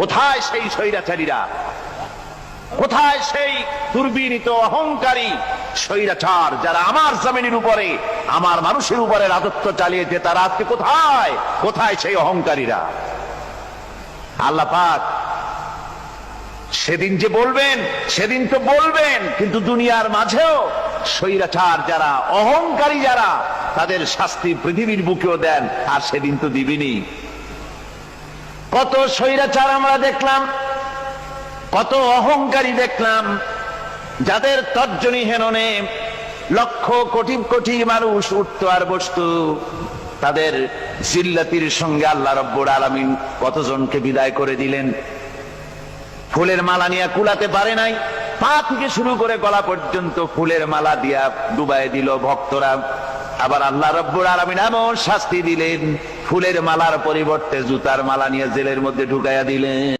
কোথায় সেই স্বৈরাচারীরা? কোথায় সেই দুর্বিনীত অহংকারী স্বৈরাচার যারা আমার জমিনের উপরে আমার মানুষের উপরে রাজত্ব চালিয়েছে? তারা আজকে কোথায়? কোথায় সেই অহংকারীরা? আল্লাহ পাক সেদিন যে বলবেন, সেদিন তো বলবেন, কিন্তু দুনিয়ার মাঝেও স্বৈরাচার যারা, অহংকারী যারা, তাদের শাস্তি পৃথিবীর বুকেও দেন, আর সেদিন তো দিবেনই। কত স্বৈরাচার আমরা দেখলাম, কত অহংকারী দেখলাম, যাদের তর্জনী হেননে লক্ষ কোটি কোটি মানুষ উঠতো আর বসতো। তাদের জিল্লাতির সঙ্গে আল্লাহ রব্বুল আলামিন কতজনকে বিদায় করে দিলেন। ফুলের মালা নিয়ে কুলাতে পারে নাই, পা থেকে শুরু করে গলা পর্যন্ত ফুলের মালা দিয়া ডুবাই দিল ভক্তরা। আবার আল্লাহ রব্বুল আলামিন এমন শাস্তি দিলেন, ফুলের মালার পরিবর্তে জুতার মালা নিয়ে জেলের মধ্যে ঢুকাইয়া দিলেন।